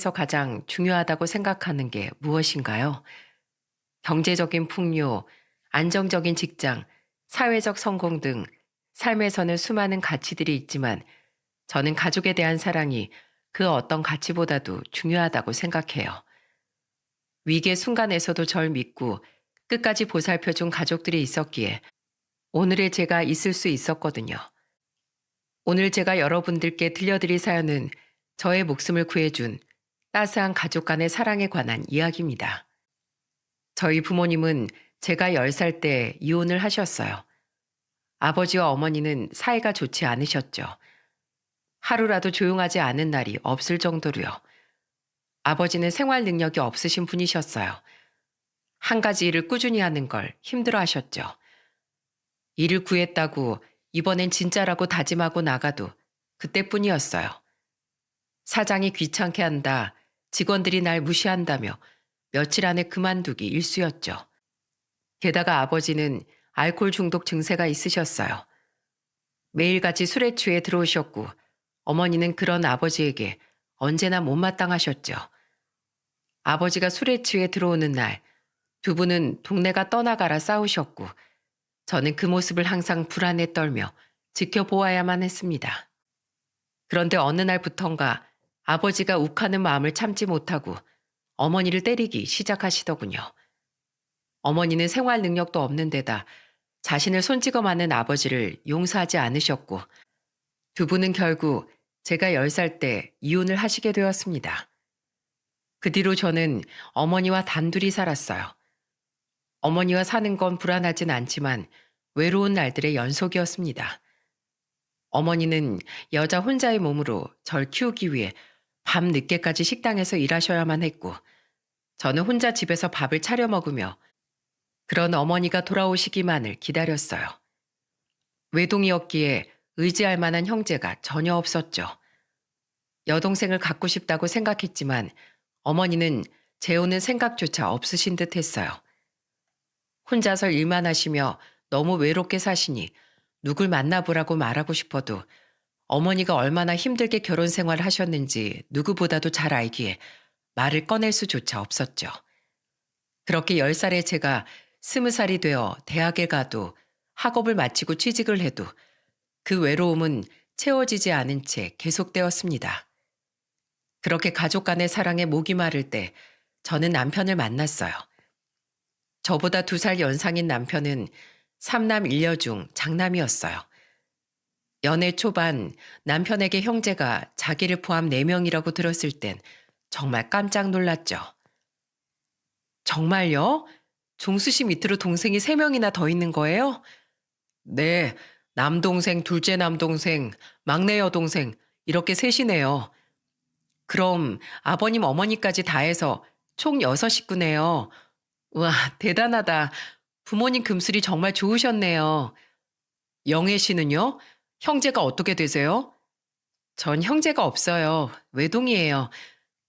에서 가장 중요하다고 생각하는 게 무엇인가요? 경제적인 풍요, 안정적인 직장, 사회적 성공 등 삶에서는 수많은 가치들이 있지만 저는 가족에 대한 사랑이 그 어떤 가치보다도 중요하다고 생각해요. 위기의 순간에서도 절 믿고 끝까지 보살펴준 가족들이 있었기에 오늘의 제가 있을 수 있었거든요. 오늘 제가 여러분들께 들려드릴 사연은 저의 목숨을 구해준 따스한 가족 간의 사랑에 관한 이야기입니다. 저희 부모님은 제가 10살 때 이혼을 하셨어요. 아버지와 어머니는 사이가 좋지 않으셨죠. 하루라도 조용하지 않은 날이 없을 정도로요. 아버지는 생활 능력이 없으신 분이셨어요. 한 가지 일을 꾸준히 하는 걸 힘들어 하셨죠. 일을 구했다고 이번엔 진짜라고 다짐하고 나가도 그때뿐이었어요. 사장이 귀찮게 한다, 직원들이 날 무시한다며 며칠 안에 그만두기 일쑤였죠. 게다가 아버지는 알코올 중독 증세가 있으셨어요. 매일같이 술에 취해 들어오셨고 어머니는 그런 아버지에게 언제나 못마땅하셨죠. 아버지가 술에 취해 들어오는 날 두 분은 동네가 떠나가라 싸우셨고 저는 그 모습을 항상 불안에 떨며 지켜보아야만 했습니다. 그런데 어느 날부턴가 아버지가 욱하는 마음을 참지 못하고 어머니를 때리기 시작하시더군요. 어머니는 생활 능력도 없는 데다 자신을 손찌검 하는 아버지를 용서하지 않으셨고 두 분은 결국 제가 10살 때 이혼을 하시게 되었습니다. 그 뒤로 저는 어머니와 단둘이 살았어요. 어머니와 사는 건 불안하진 않지만 외로운 날들의 연속이었습니다. 어머니는 여자 혼자의 몸으로 절 키우기 위해 밤 늦게까지 식당에서 일하셔야만 했고 저는 혼자 집에서 밥을 차려 먹으며 그런 어머니가 돌아오시기만을 기다렸어요. 외동이었기에 의지할 만한 형제가 전혀 없었죠. 여동생을 갖고 싶다고 생각했지만 어머니는 재우는 생각조차 없으신 듯 했어요. 혼자서 일만 하시며 너무 외롭게 사시니 누굴 만나보라고 말하고 싶어도 어머니가 얼마나 힘들게 결혼 생활을 하셨는지 누구보다도 잘 알기에 말을 꺼낼 수조차 없었죠. 그렇게 10살의 제가 20살이 되어 대학에 가도 학업을 마치고 취직을 해도 그 외로움은 채워지지 않은 채 계속되었습니다. 그렇게 가족 간의 사랑에 목이 마를 때 저는 남편을 만났어요. 저보다 2살 연상인 남편은 3남 1녀 중 장남이었어요. 연애 초반 남편에게 형제가 자기를 포함 4명이라고 들었을 땐 정말 깜짝 놀랐죠. 정말요? 종수 씨 밑으로 동생이 3명이나 더 있는 거예요? 네, 남동생, 둘째 남동생, 막내 여동생 이렇게 셋이네요. 그럼 아버님 어머니까지 다 해서 총 6식구네요. 우와, 대단하다. 부모님 금슬이 정말 좋으셨네요. 영애 씨는요? 형제가 어떻게 되세요? 전 형제가 없어요. 외동이에요.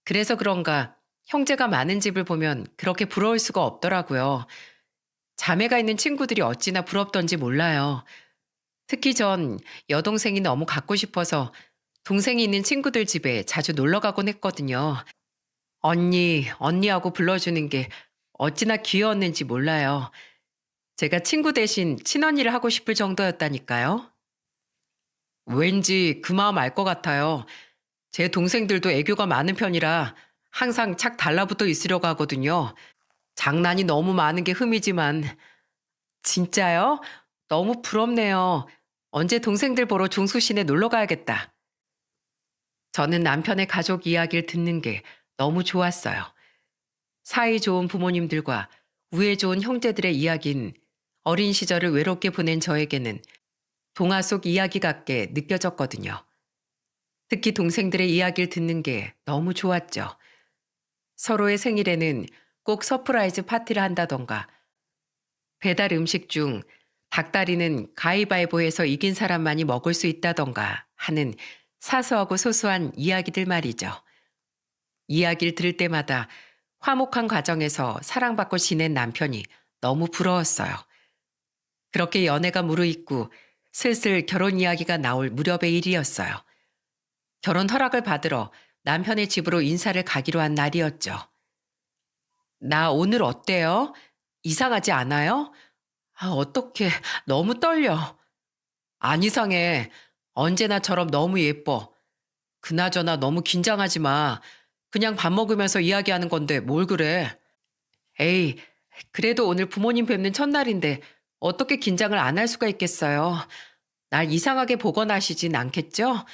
그래서 그런가 형제가 많은 집을 보면 그렇게 부러울 수가 없더라고요. 자매가 있는 친구들이 어찌나 부럽던지 몰라요. 특히 전 여동생이 너무 갖고 싶어서 동생이 있는 친구들 집에 자주 놀러 가곤 했거든요. 언니, 언니하고 불러주는 게 어찌나 귀여웠는지 몰라요. 제가 친구 대신 친언니를 하고 싶을 정도였다니까요. 왠지 그 마음 알 것 같아요. 제 동생들도 애교가 많은 편이라 항상 착 달라붙어 있으려고 하거든요. 장난이 너무 많은 게 흠이지만. 진짜요? 너무 부럽네요. 언제 동생들 보러 종수시내 놀러 가야겠다. 저는 남편의 가족 이야기를 듣는 게 너무 좋았어요. 사이 좋은 부모님들과 우애 좋은 형제들의 이야기는 어린 시절을 외롭게 보낸 저에게는 동화 속 이야기 같게 느껴졌거든요. 특히 동생들의 이야기를 듣는 게 너무 좋았죠. 서로의 생일에는 꼭 서프라이즈 파티를 한다던가 배달 음식 중 닭다리는 가위바위보에서 이긴 사람만이 먹을 수 있다던가 하는 사소하고 소소한 이야기들 말이죠. 이야기를 들을 때마다 화목한 가정에서 사랑받고 지낸 남편이 너무 부러웠어요. 그렇게 연애가 무르익고 슬슬 결혼 이야기가 나올 무렵의 일이었어요. 결혼 허락을 받으러 남편의 집으로 인사를 가기로 한 날이었죠. 나 오늘 어때요? 이상하지 않아요? 아, 어떡해. 너무 떨려. 안 이상해. 언제나처럼 너무 예뻐. 그나저나 너무 긴장하지 마. 그냥 밥 먹으면서 이야기하는 건데 뭘 그래? 에이, 그래도 오늘 부모님 뵙는 첫날인데 어떻게 긴장을 안 할 수가 있겠어요. 날 이상하게 보거나 하시진 않겠죠?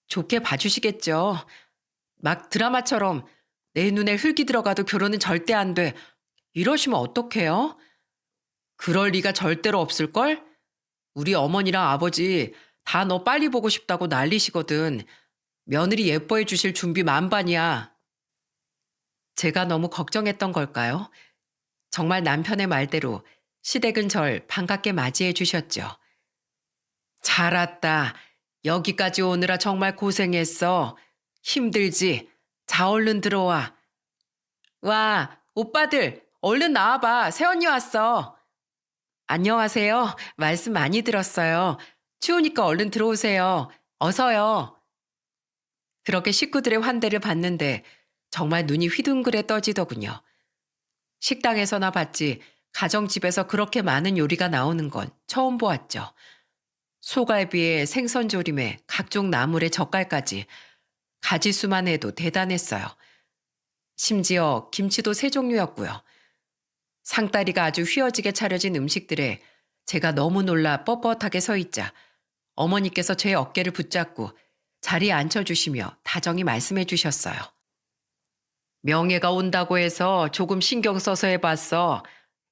좋게 봐주시겠죠? 막 드라마처럼 내 눈에 흙이 들어가도 결혼은 절대 안 돼. 이러시면 어떡해요? 그럴 리가 절대로 없을걸? 우리 어머니랑 아버지 다 너 빨리 보고 싶다고 난리시거든. 며느리 예뻐해 주실 준비 만반이야. 제가 너무 걱정했던 걸까요? 정말 남편의 말대로 시댁은 절 반갑게 맞이해 주셨죠. 잘 왔다. 여기까지 오느라 정말 고생했어. 힘들지? 자, 얼른 들어와. 와, 오빠들, 얼른 나와봐. 새언니 왔어. 안녕하세요. 말씀 많이 들었어요. 추우니까 얼른 들어오세요. 어서요. 그렇게 식구들의 환대를 받는데 정말 눈이 휘둥그레 떠지더군요. 식당에서나 봤지 가정집에서 그렇게 많은 요리가 나오는 건 처음 보았죠. 소갈비에 생선조림에 각종 나물에 젓갈까지 가지수만 해도 대단했어요. 심지어 김치도 세 종류였고요. 상다리가 아주 휘어지게 차려진 음식들에 제가 너무 놀라 뻣뻣하게 서 있자 어머니께서 제 어깨를 붙잡고 자리에 앉혀주시며 다정히 말씀해 주셨어요. 명예가 온다고 해서 조금 신경 써서 해봤어.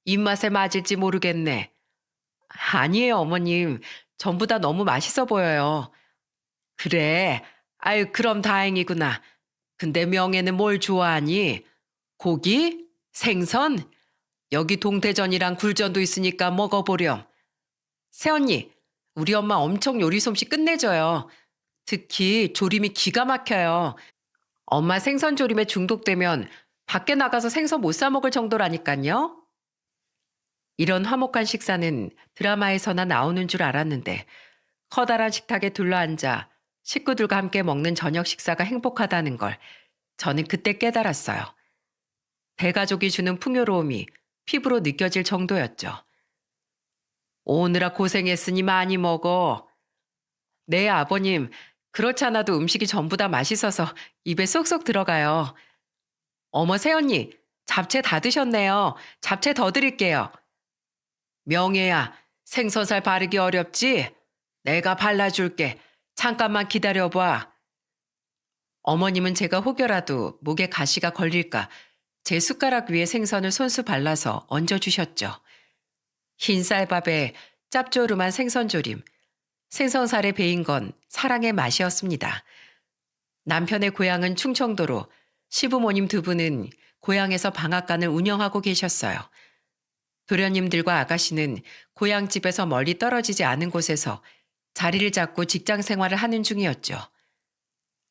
입맛에 맞을지 모르겠네. 아니에요, 어머님. 전부 다 너무 맛있어 보여요. 그래. 아유, 그럼 다행이구나. 근데 명예는 뭘 좋아하니? 고기? 생선? 여기 동태전이랑 굴전도 있으니까 먹어보렴. 새언니, 우리 엄마 엄청 요리 솜씨 끝내줘요. 특히 조림이 기가 막혀요. 엄마 생선 조림에 중독되면 밖에 나가서 생선 못 사 먹을 정도라니까요. 이런 화목한 식사는 드라마에서나 나오는 줄 알았는데 커다란 식탁에 둘러앉아 식구들과 함께 먹는 저녁 식사가 행복하다는 걸 저는 그때 깨달았어요. 대가족이 주는 풍요로움이 피부로 느껴질 정도였죠. 오느라 고생했으니 많이 먹어. 네, 아버님. 그렇지 않아도 음식이 전부 다 맛있어서 입에 쏙쏙 들어가요. 어머, 새언니. 잡채 다 드셨네요. 잡채 더 드릴게요. 명예야, 생선살 바르기 어렵지? 내가 발라줄게. 잠깐만 기다려봐. 어머님은 제가 혹여라도 목에 가시가 걸릴까 제 숟가락 위에 생선을 손수 발라서 얹어주셨죠. 흰 쌀밥에 짭조름한 생선조림, 생선살에 베인 건 사랑의 맛이었습니다. 남편의 고향은 충청도로 시부모님 두 분은 고향에서 방앗간을 운영하고 계셨어요. 도련님들과 아가씨는 고향집에서 멀리 떨어지지 않은 곳에서 자리를 잡고 직장 생활을 하는 중이었죠.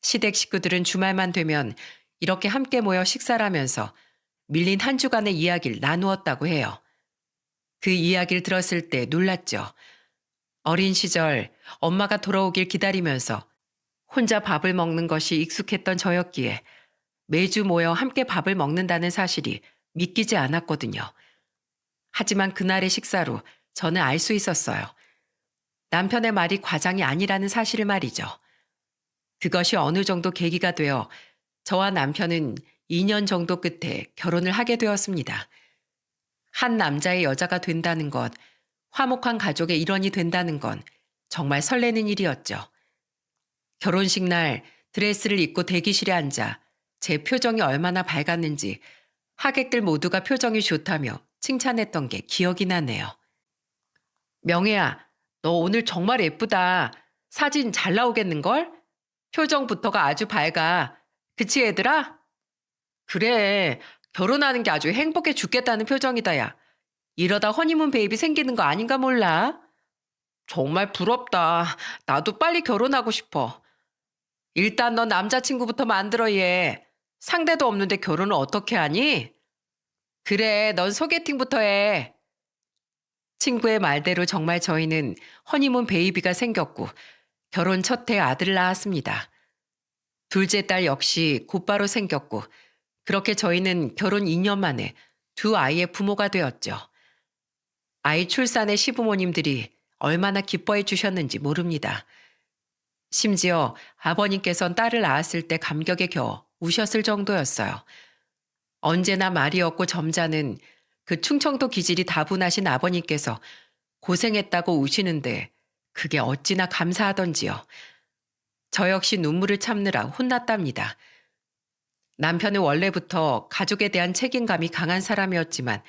시댁 식구들은 주말만 되면 이렇게 함께 모여 식사를 하면서 밀린 한 주간의 이야기를 나누었다고 해요. 그 이야기를 들었을 때 놀랐죠. 어린 시절 엄마가 돌아오길 기다리면서 혼자 밥을 먹는 것이 익숙했던 저였기에 매주 모여 함께 밥을 먹는다는 사실이 믿기지 않았거든요. 하지만 그날의 식사로 저는 알 수 있었어요. 남편의 말이 과장이 아니라는 사실을 말이죠. 그것이 어느 정도 계기가 되어 저와 남편은 2년 정도 끝에 결혼을 하게 되었습니다. 한 남자의 여자가 된다는 것, 화목한 가족의 일원이 된다는 건 정말 설레는 일이었죠. 결혼식 날 드레스를 입고 대기실에 앉아 제 표정이 얼마나 밝았는지 하객들 모두가 표정이 좋다며 칭찬했던 게 기억이 나네요. 명혜야, 너 오늘 정말 예쁘다. 사진 잘 나오겠는걸? 표정부터가 아주 밝아. 그치 얘들아? 그래, 결혼하는 게 아주 행복해 죽겠다는 표정이다 야. 이러다 허니문 베이비 생기는 거 아닌가 몰라? 정말 부럽다. 나도 빨리 결혼하고 싶어. 일단 너 남자친구부터 만들어 얘. 상대도 없는데 결혼을 어떻게 하니? 그래, 넌 소개팅부터 해. 친구의 말대로 정말 저희는 허니문 베이비가 생겼고 결혼 첫 해 아들을 낳았습니다. 둘째 딸 역시 곧바로 생겼고 그렇게 저희는 결혼 2년 만에 두 아이의 부모가 되었죠. 아이 출산의 시부모님들이 얼마나 기뻐해 주셨는지 모릅니다. 심지어 아버님께선 딸을 낳았을 때 감격에 겨워 우셨을 정도였어요. 언제나 말이 없고 점잖은 그 충청도 기질이 다분하신 아버님께서 고생했다고 우시는데 그게 어찌나 감사하던지요. 저 역시 눈물을 참느라 혼났답니다. 남편은 원래부터 가족에 대한 책임감이 강한 사람이었지만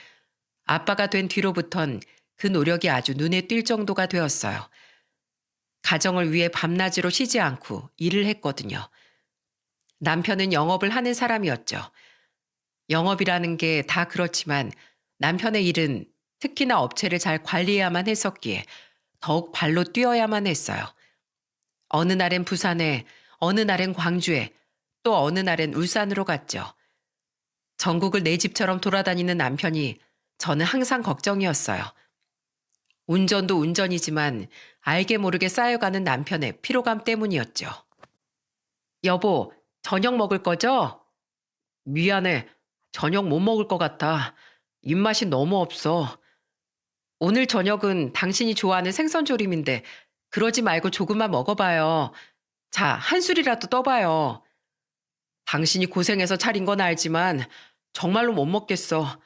아빠가 된 뒤로부턴 그 노력이 아주 눈에 띌 정도가 되었어요. 가정을 위해 밤낮으로 쉬지 않고 일을 했거든요. 남편은 영업을 하는 사람이었죠. 영업이라는 게 다 그렇지만 남편의 일은 특히나 업체를 잘 관리해야만 했었기에 더욱 발로 뛰어야만 했어요. 어느 날엔 부산에, 어느 날엔 광주에, 또 어느 날엔 울산으로 갔죠. 전국을 내 집처럼 돌아다니는 남편이 저는 항상 걱정이었어요. 운전도 운전이지만 알게 모르게 쌓여가는 남편의 피로감 때문이었죠. 여보, 저녁 먹을 거죠? 미안해. 저녁 못 먹을 것 같아. 입맛이 너무 없어. 오늘 저녁은 당신이 좋아하는 생선조림인데 그러지 말고 조금만 먹어봐요. 자, 한 술이라도 떠봐요. 당신이 고생해서 차린 건 알지만 정말로 못 먹겠어.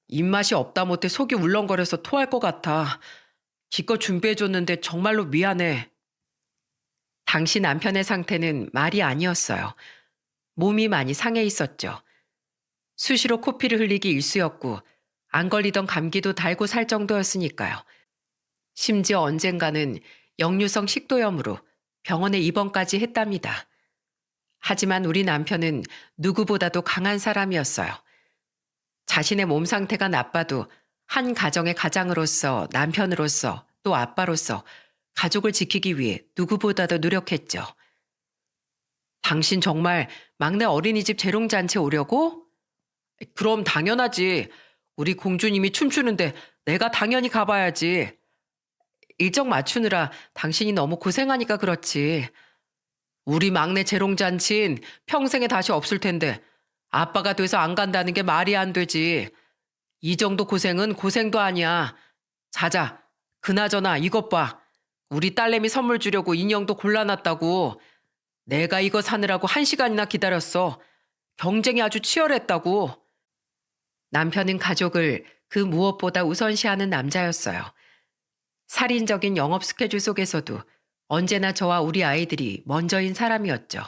입맛이 없다 못해 속이 울렁거려서 토할 것 같아. 기껏 준비해줬는데 정말로 미안해. 당시 남편의 상태는 말이 아니었어요. 몸이 많이 상해 있었죠. 수시로 코피를 흘리기 일쑤였고 안 걸리던 감기도 달고 살 정도였으니까요. 심지어 언젠가는 역류성 식도염으로 병원에 입원까지 했답니다. 하지만 우리 남편은 누구보다도 강한 사람이었어요. 자신의 몸 상태가 나빠도 한 가정의 가장으로서 남편으로서 또 아빠로서 가족을 지키기 위해 누구보다도 노력했죠. 당신 정말 막내 어린이집 재롱잔치 오려고? 그럼 당연하지. 우리 공주님이 춤추는데 내가 당연히 가봐야지. 일정 맞추느라 당신이 너무 고생하니까 그렇지. 우리 막내 재롱잔치는 평생에 다시 없을 텐데 아빠가 돼서 안 간다는 게 말이 안 되지. 이 정도 고생은 고생도 아니야. 자자, 그나저나 이것 봐. 우리 딸내미 선물 주려고 인형도 골라놨다고. 내가 이거 사느라고 1시간이나 기다렸어. 경쟁이 아주 치열했다고. 남편은 가족을 그 무엇보다 우선시하는 남자였어요. 살인적인 영업 스케줄 속에서도 언제나 저와 우리 아이들이 먼저인 사람이었죠.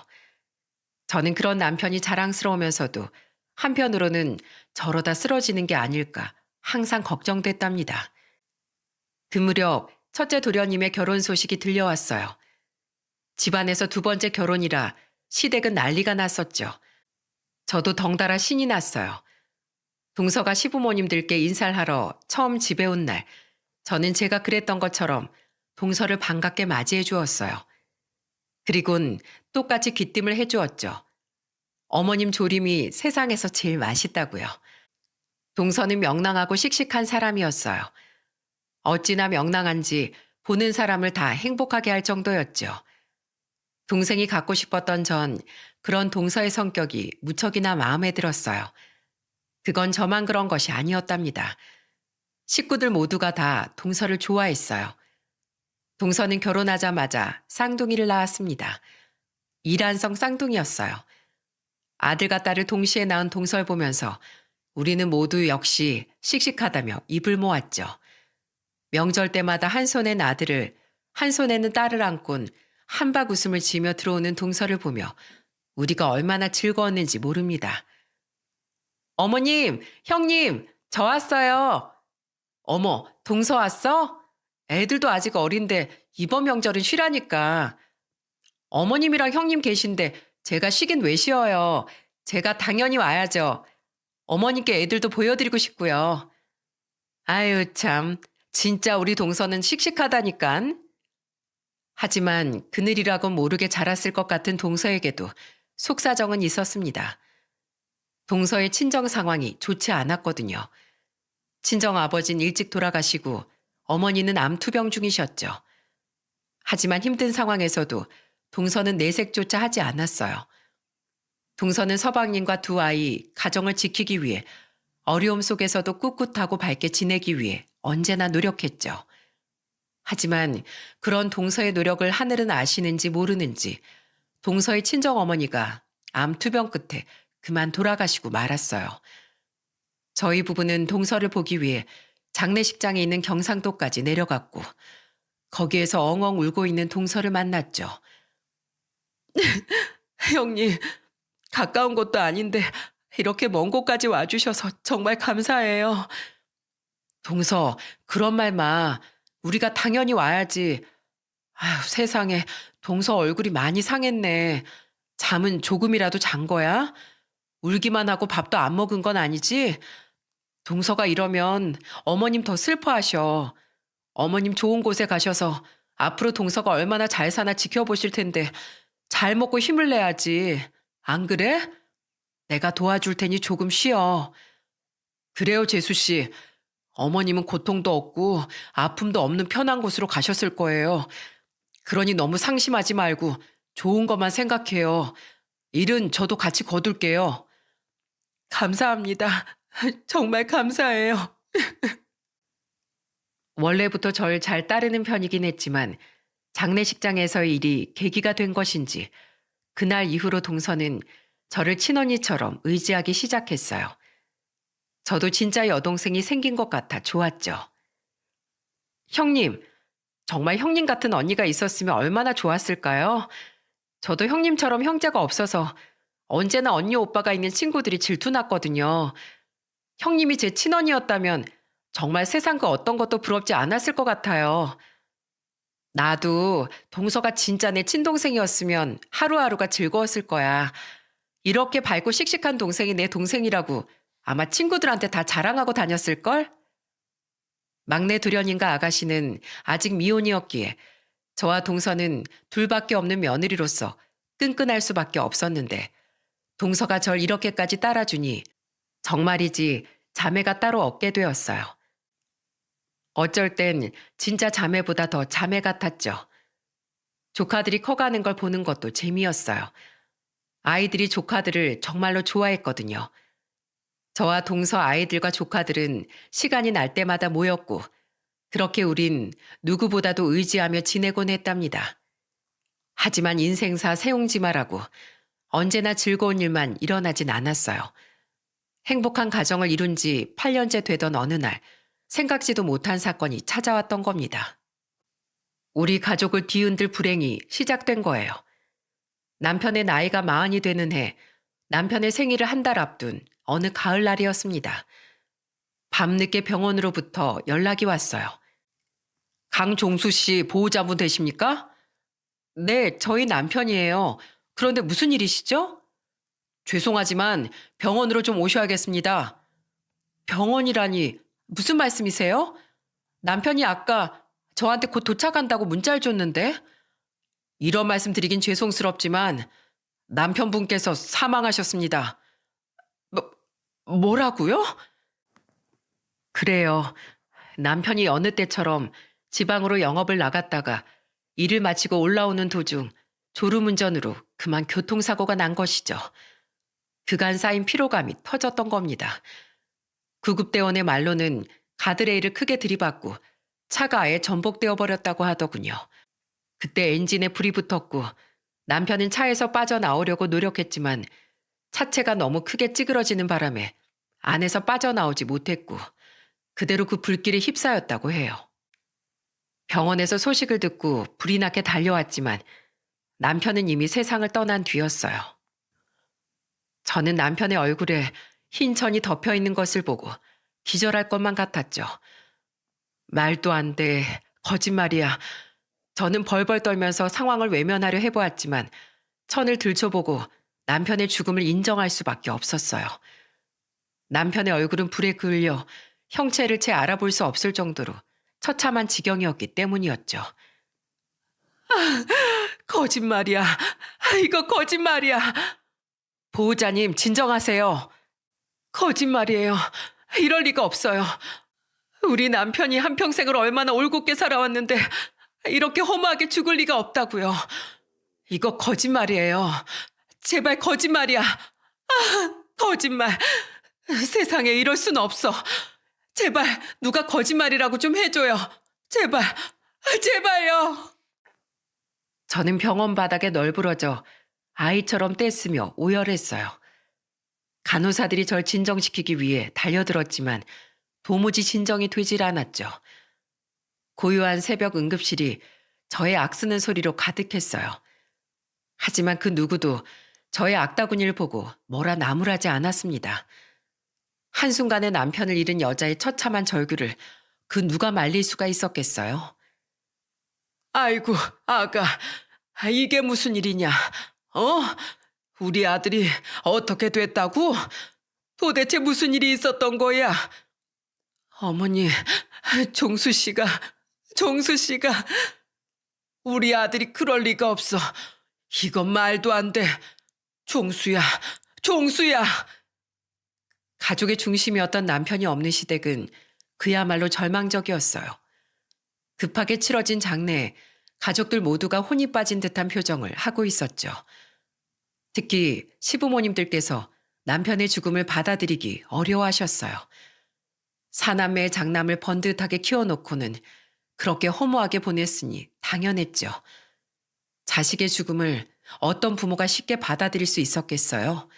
저는 그런 남편이 자랑스러우면서도 한편으로는 저러다 쓰러지는 게 아닐까 항상 걱정됐답니다. 그 무렵 첫째 도련님의 결혼 소식이 들려왔어요. 집안에서 두 번째 결혼이라 시댁은 난리가 났었죠. 저도 덩달아 신이 났어요. 동서가 시부모님들께 인사를 하러 처음 집에 온 날, 저는 제가 그랬던 것처럼 동서를 반갑게 맞이해 주었어요. 그리곤 똑같이 귀띔을 해 주었죠. 어머님 조림이 세상에서 제일 맛있다고요. 동서는 명랑하고 씩씩한 사람이었어요. 어찌나 명랑한지 보는 사람을 다 행복하게 할 정도였죠. 동생이 갖고 싶었던 전 그런 동서의 성격이 무척이나 마음에 들었어요. 그건 저만 그런 것이 아니었답니다. 식구들 모두가 다 동서를 좋아했어요. 동서는 결혼하자마자 쌍둥이를 낳았습니다. 이란성 쌍둥이였어요. 아들과 딸을 동시에 낳은 동서를 보면서 우리는 모두 역시 씩씩하다며 입을 모았죠. 명절 때마다 한 손엔 아들을, 한 손에는 딸을 안곤 한박 웃음을 지으며 들어오는 동서를 보며 우리가 얼마나 즐거웠는지 모릅니다. 어머님, 형님, 저 왔어요. 어머, 동서 왔어? 애들도 아직 어린데 이번 명절은 쉬라니까. 어머님이랑 형님 계신데 제가 쉬긴 왜 쉬어요. 제가 당연히 와야죠. 어머님께 애들도 보여드리고 싶고요. 아유 참, 진짜 우리 동서는 씩씩하다니깐. 하지만 그늘이라곤 모르게 자랐을 것 같은 동서에게도 속사정은 있었습니다. 동서의 친정 상황이 좋지 않았거든요. 친정 아버지는 일찍 돌아가시고 어머니는 암투병 중이셨죠. 하지만 힘든 상황에서도 동서는 내색조차 하지 않았어요. 동서는 서방님과 두 아이, 가정을 지키기 위해 어려움 속에서도 꿋꿋하고 밝게 지내기 위해 언제나 노력했죠. 하지만 그런 동서의 노력을 하늘은 아시는지 모르는지 동서의 친정어머니가 암 투병 끝에 그만 돌아가시고 말았어요. 저희 부부는 동서를 보기 위해 장례식장에 있는 경상도까지 내려갔고 거기에서 엉엉 울고 있는 동서를 만났죠. 형님, 가까운 곳도 아닌데 이렇게 먼 곳까지 와주셔서 정말 감사해요. 동서, 그런 말 마. 우리가 당연히 와야지. 아휴, 세상에, 동서 얼굴이 많이 상했네. 잠은 조금이라도 잔 거야? 울기만 하고 밥도 안 먹은 건 아니지? 동서가 이러면 어머님 더 슬퍼하셔. 어머님 좋은 곳에 가셔서 앞으로 동서가 얼마나 잘 사나 지켜보실 텐데 잘 먹고 힘을 내야지. 안 그래? 내가 도와줄 테니 조금 쉬어. 그래요, 재수 씨. 어머님은 고통도 없고 아픔도 없는 편한 곳으로 가셨을 거예요. 그러니 너무 상심하지 말고 좋은 것만 생각해요. 일은 저도 같이 거둘게요. 감사합니다. 정말 감사해요. 원래부터 절 잘 따르는 편이긴 했지만 장례식장에서의 일이 계기가 된 것인지 그날 이후로 동서는 저를 친언니처럼 의지하기 시작했어요. 저도 진짜 여동생이 생긴 것 같아 좋았죠. 형님, 정말 형님 같은 언니가 있었으면 얼마나 좋았을까요? 저도 형님처럼 형제가 없어서 언제나 언니 오빠가 있는 친구들이 질투났거든요. 형님이 제 친언니였다면 정말 세상 그 어떤 것도 부럽지 않았을 것 같아요. 나도 동서가 진짜 내 친동생이었으면 하루하루가 즐거웠을 거야. 이렇게 밝고 씩씩한 동생이 내 동생이라고 아마 친구들한테 다 자랑하고 다녔을걸? 막내 도련님과 아가씨는 아직 미혼이었기에 저와 동서는 둘밖에 없는 며느리로서 끈끈할 수밖에 없었는데 동서가 절 이렇게까지 따라주니 정말이지 자매가 따로 없게 되었어요. 어쩔 땐 진짜 자매보다 더 자매 같았죠. 조카들이 커가는 걸 보는 것도 재미였어요. 아이들이 조카들을 정말로 좋아했거든요. 저와 동서 아이들과 조카들은 시간이 날 때마다 모였고 그렇게 우린 누구보다도 의지하며 지내곤 했답니다. 하지만 인생사 세옹지마라고 언제나 즐거운 일만 일어나진 않았어요. 행복한 가정을 이룬 지 8년째 되던 어느 날 생각지도 못한 사건이 찾아왔던 겁니다. 우리 가족을 뒤흔들 불행이 시작된 거예요. 남편의 나이가 40이 되는 해 남편의 생일을 한 달 앞둔 어느 가을날이었습니다. 밤늦게 병원으로부터 연락이 왔어요. 강종수 씨 보호자분 되십니까? 네, 저희 남편이에요. 그런데 무슨 일이시죠? 죄송하지만 병원으로 좀 오셔야겠습니다. 병원이라니 무슨 말씀이세요? 남편이 아까 저한테 곧 도착한다고 문자를 줬는데 이런 말씀 드리긴 죄송스럽지만 남편분께서 사망하셨습니다. 뭐라고요? 그래요. 남편이 여느 때처럼 지방으로 영업을 나갔다가 일을 마치고 올라오는 도중 졸음운전으로 그만 교통사고가 난 것이죠. 그간 쌓인 피로감이 터졌던 겁니다. 구급대원의 말로는 가드레일을 크게 들이받고 차가 아예 전복되어 버렸다고 하더군요. 그때 엔진에 불이 붙었고 남편은 차에서 빠져나오려고 노력했지만 차체가 너무 크게 찌그러지는 바람에 안에서 빠져나오지 못했고 그대로 그 불길에 휩싸였다고 해요. 병원에서 소식을 듣고 불이 나게 달려왔지만 남편은 이미 세상을 떠난 뒤였어요. 저는 남편의 얼굴에 흰 천이 덮여 있는 것을 보고 기절할 것만 같았죠. 말도 안 돼. 거짓말이야. 저는 벌벌 떨면서 상황을 외면하려 해보았지만 천을 들춰보고 남편의 죽음을 인정할 수밖에 없었어요. 남편의 얼굴은 불에 그을려 형체를 채 알아볼 수 없을 정도로 처참한 지경이었기 때문이었죠. 거짓말이야. 이거 거짓말이야. 보호자님, 진정하세요. 거짓말이에요. 이럴 리가 없어요. 우리 남편이 한평생을 얼마나 올곧게 살아왔는데 이렇게 허무하게 죽을 리가 없다고요. 이거 거짓말이에요. 제발 거짓말이야. 거짓말. 세상에 이럴 순 없어. 제발 누가 거짓말이라고 좀 해줘요. 제발, 제발요. 저는 병원 바닥에 널브러져 아이처럼 떼쓰며 오열했어요. 간호사들이 절 진정시키기 위해 달려들었지만 도무지 진정이 되질 않았죠. 고요한 새벽 응급실이 저의 악쓰는 소리로 가득했어요. 하지만 그 누구도 저의 악다구니를 보고 뭐라 나무라지 않았습니다. 한순간에 남편을 잃은 여자의 처참한 절규를 그 누가 말릴 수가 있었겠어요? 아이고, 아가, 이게 무슨 일이냐? 어? 우리 아들이 어떻게 됐다고? 도대체 무슨 일이 있었던 거야? 어머니, 종수 씨가, 우리 아들이 그럴 리가 없어. 이건 말도 안 돼. 종수야. 가족의 중심이었던 남편이 없는 시댁은 그야말로 절망적이었어요. 급하게 치러진 장례에 가족들 모두가 혼이 빠진 듯한 표정을 하고 있었죠. 특히 시부모님들께서 남편의 죽음을 받아들이기 어려워하셨어요. 사남매의 장남을 번듯하게 키워놓고는 그렇게 허무하게 보냈으니 당연했죠. 자식의 죽음을 어떤 부모가 쉽게 받아들일 수 있었겠어요?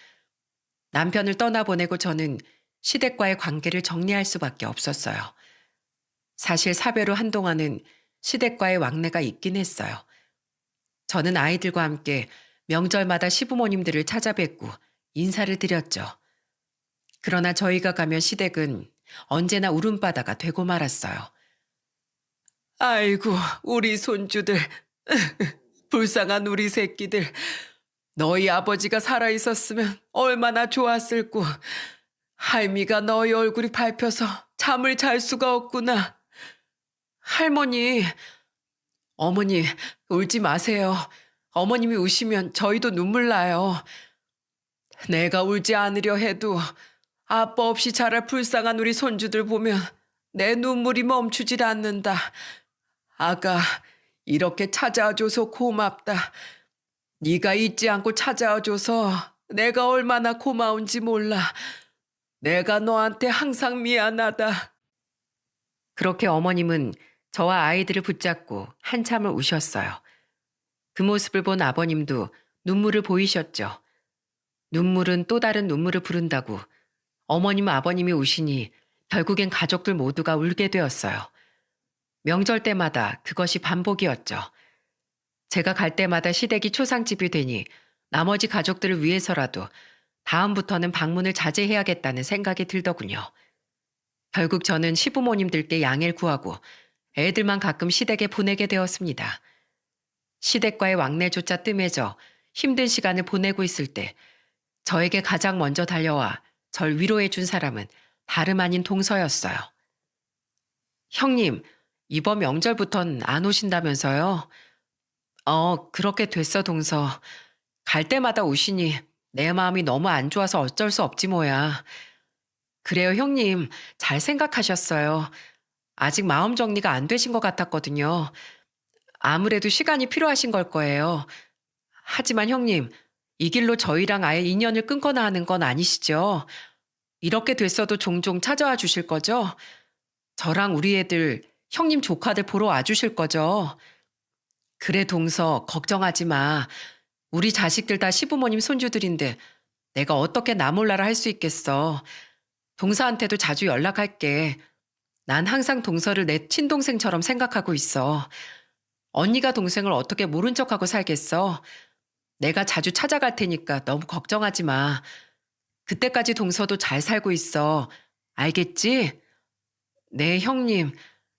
남편을 떠나보내고 저는 시댁과의 관계를 정리할 수밖에 없었어요. 사실 사별 후 한동안은 시댁과의 왕래가 있긴 했어요. 저는 아이들과 함께 명절마다 시부모님들을 찾아뵙고 인사를 드렸죠. 그러나 저희가 가면 시댁은 언제나 울음바다가 되고 말았어요. 아이고, 우리 손주들. 불쌍한 우리 새끼들. 너희 아버지가 살아있었으면 얼마나 좋았을꼬. 할미가 너희 얼굴이 밟혀서 잠을 잘 수가 없구나. 할머니, 어머니, 울지 마세요. 어머님이 우시면 저희도 눈물 나요. 내가 울지 않으려 해도 아빠 없이 자랄 불쌍한 우리 손주들 보면 내 눈물이 멈추질 않는다. 아가, 이렇게 찾아와줘서 고맙다. 네가 잊지 않고 찾아와줘서 내가 얼마나 고마운지 몰라. 내가 너한테 항상 미안하다. 그렇게 어머님은 저와 아이들을 붙잡고 한참을 우셨어요. 그 모습을 본 아버님도 눈물을 보이셨죠. 눈물은 또 다른 눈물을 부른다고 어머님 아버님이 우시니 결국엔 가족들 모두가 울게 되었어요. 명절 때마다 그것이 반복이었죠. 제가 갈 때마다 시댁이 초상집이 되니 나머지 가족들을 위해서라도 다음부터는 방문을 자제해야겠다는 생각이 들더군요. 결국 저는 시부모님들께 양해를 구하고 애들만 가끔 시댁에 보내게 되었습니다. 시댁과의 왕래조차 뜸해져 힘든 시간을 보내고 있을 때 저에게 가장 먼저 달려와 절 위로해 준 사람은 다름 아닌 동서였어요. 형님, 이번 명절부턴 안 오신다면서요? 그렇게 됐어, 동서. 갈 때마다 오시니 내 마음이 너무 안 좋아서 어쩔 수 없지 뭐야. 그래요, 형님. 잘 생각하셨어요. 아직 마음 정리가 안 되신 것 같았거든요. 아무래도 시간이 필요하신 걸 거예요. 하지만 형님, 이 길로 저희랑 아예 인연을 끊거나 하는 건 아니시죠? 이렇게 됐어도 종종 찾아와 주실 거죠? 저랑 우리 애들, 형님 조카들 보러 와 주실 거죠? 그래, 동서, 걱정하지 마. 우리 자식들 다 시부모님 손주들인데 내가 어떻게 나 몰라라 할 수 있겠어. 동서한테도 자주 연락할게. 난 항상 동서를 내 친동생처럼 생각하고 있어. 언니가 동생을 어떻게 모른 척하고 살겠어. 내가 자주 찾아갈 테니까 너무 걱정하지 마. 그때까지 동서도 잘 살고 있어. 알겠지? 네, 형님.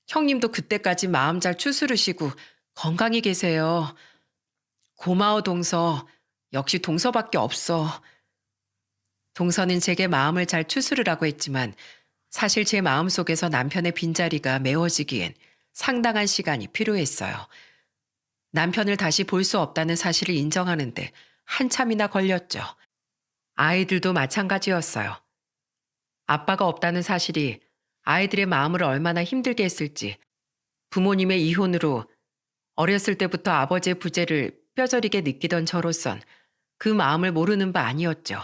형님도 그때까지 마음 잘 추스르시고 건강히 계세요. 고마워, 동서. 역시 동서밖에 없어. 동서는 제게 마음을 잘 추스르라고 했지만 사실 제 마음속에서 남편의 빈자리가 메워지기엔 상당한 시간이 필요했어요. 남편을 다시 볼 수 없다는 사실을 인정하는데 한참이나 걸렸죠. 아이들도 마찬가지였어요. 아빠가 없다는 사실이 아이들의 마음을 얼마나 힘들게 했을지 부모님의 이혼으로 어렸을 때부터 아버지의 부재를 뼈저리게 느끼던 저로선 그 마음을 모르는 바 아니었죠.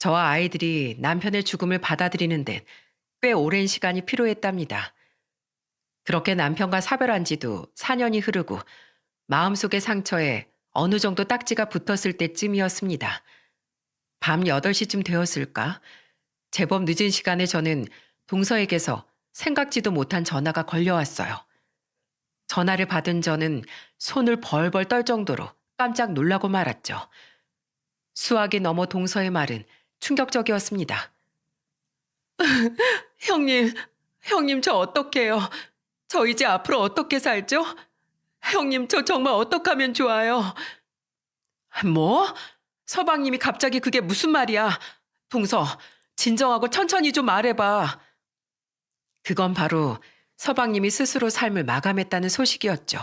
저와 아이들이 남편의 죽음을 받아들이는 데 꽤 오랜 시간이 필요했답니다. 그렇게 남편과 사별한 지도 4년이 흐르고 마음속의 상처에 어느 정도 딱지가 붙었을 때쯤이었습니다. 밤 8시쯤 되었을까? 제법 늦은 시간에 저는 동서에게서 생각지도 못한 전화가 걸려왔어요. 전화를 받은 저는 손을 벌벌 떨 정도로 깜짝 놀라고 말았죠. 수학이 넘어 동서의 말은 충격적이었습니다. 형님, 형님 저 어떡해요? 저 이제 앞으로 어떻게 살죠? 형님 저 정말 어떡하면 좋아요? 뭐? 서방님이 갑자기 그게 무슨 말이야? 동서, 진정하고 천천히 좀 말해봐. 그건 바로 서방님이 스스로 삶을 마감했다는 소식이었죠.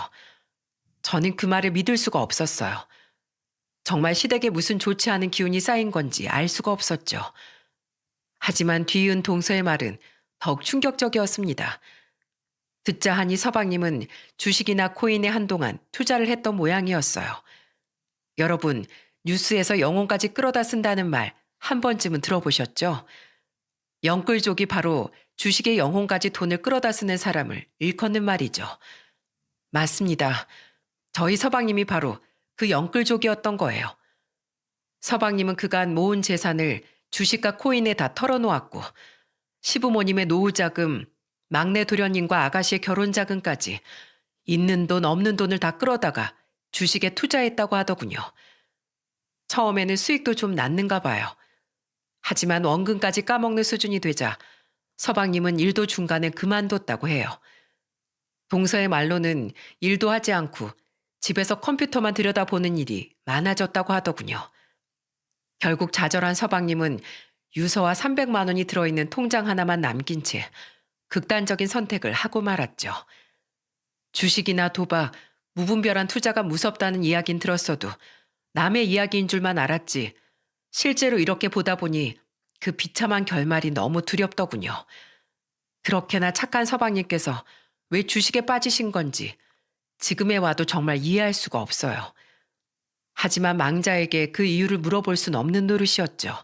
저는 그 말을 믿을 수가 없었어요. 정말 시댁에 무슨 좋지 않은 기운이 쌓인 건지 알 수가 없었죠. 하지만 뒤이은 동서의 말은 더욱 충격적이었습니다. 듣자 하니 서방님은 주식이나 코인에 한동안 투자를 했던 모양이었어요. 여러분, 뉴스에서 영혼까지 끌어다 쓴다는 말 한 번쯤은 들어보셨죠? 영끌족이 바로 주식의 영혼까지 돈을 끌어다 쓰는 사람을 일컫는 말이죠. 맞습니다. 저희 서방님이 바로 그 영끌족이었던 거예요. 서방님은 그간 모은 재산을 주식과 코인에 다 털어놓았고 시부모님의 노후자금, 막내 도련님과 아가씨의 결혼자금까지 있는 돈 없는 돈을 다 끌어다가 주식에 투자했다고 하더군요. 처음에는 수익도 좀 났는가 봐요. 하지만 원금까지 까먹는 수준이 되자 서방님은 일도 중간에 그만뒀다고 해요. 동서의 말로는 일도 하지 않고 집에서 컴퓨터만 들여다보는 일이 많아졌다고 하더군요. 결국 좌절한 서방님은 유서와 300만 원이 들어있는 통장 하나만 남긴 채 극단적인 선택을 하고 말았죠. 주식이나 도박, 무분별한 투자가 무섭다는 이야기는 들었어도 남의 이야기인 줄만 알았지 실제로 이렇게 보다 보니 그 비참한 결말이 너무 두렵더군요. 그렇게나 착한 서방님께서 왜 주식에 빠지신 건지 지금에 와도 정말 이해할 수가 없어요. 하지만 망자에게 그 이유를 물어볼 순 없는 노릇이었죠.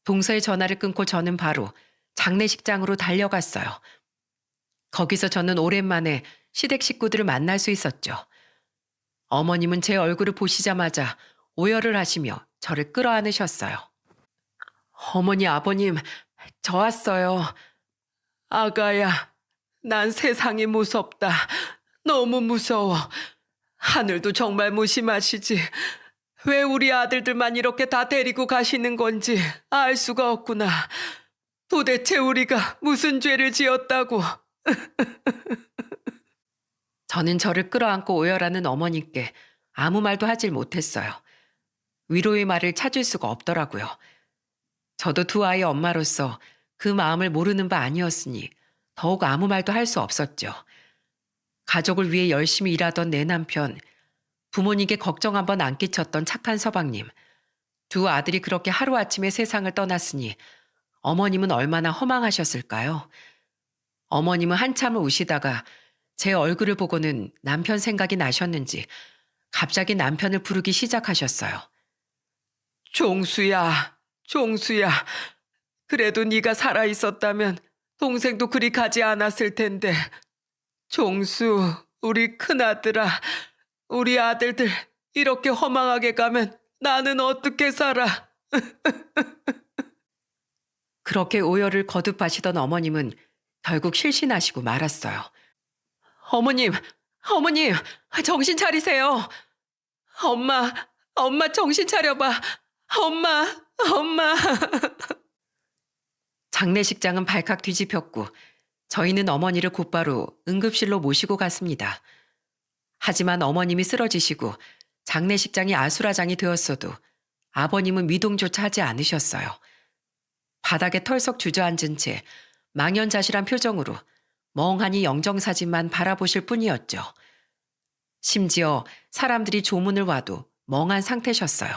동서의 전화를 끊고 저는 바로 장례식장으로 달려갔어요. 거기서 저는 오랜만에 시댁 식구들을 만날 수 있었죠. 어머님은 제 얼굴을 보시자마자 오열을 하시며 저를 끌어안으셨어요. 어머니, 아버님, 저 왔어요. 아가야, 난 세상이 무섭다. 너무 무서워. 하늘도 정말 무심하시지. 왜 우리 아들들만 이렇게 다 데리고 가시는 건지 알 수가 없구나. 도대체 우리가 무슨 죄를 지었다고. 저는 저를 끌어안고 오열하는 어머니께 아무 말도 하질 못했어요. 위로의 말을 찾을 수가 없더라고요. 저도 두 아이의 엄마로서 그 마음을 모르는 바 아니었으니 더욱 아무 말도 할 수 없었죠. 가족을 위해 열심히 일하던 내 남편, 부모님께 걱정 한번 안 끼쳤던 착한 서방님, 두 아들이 그렇게 하루아침에 세상을 떠났으니 어머님은 얼마나 허망하셨을까요? 어머님은 한참을 우시다가 제 얼굴을 보고는 남편 생각이 나셨는지 갑자기 남편을 부르기 시작하셨어요. 종수야, 종수야. 그래도 네가 살아있었다면 동생도 그리 가지 않았을 텐데. 종수, 우리 큰아들아. 우리 아들들 이렇게 허망하게 가면 나는 어떻게 살아? 그렇게 오열을 거듭하시던 어머님은 결국 실신하시고 말았어요. 어머님, 어머님, 정신 차리세요. 엄마 정신 차려봐. 엄마. 장례식장은 발칵 뒤집혔고 저희는 어머니를 곧바로 응급실로 모시고 갔습니다. 하지만 어머님이 쓰러지시고 장례식장이 아수라장이 되었어도 아버님은 미동조차 하지 않으셨어요. 바닥에 털썩 주저앉은 채 망연자실한 표정으로 멍하니 영정사진만 바라보실 뿐이었죠. 심지어 사람들이 조문을 와도 멍한 상태셨어요.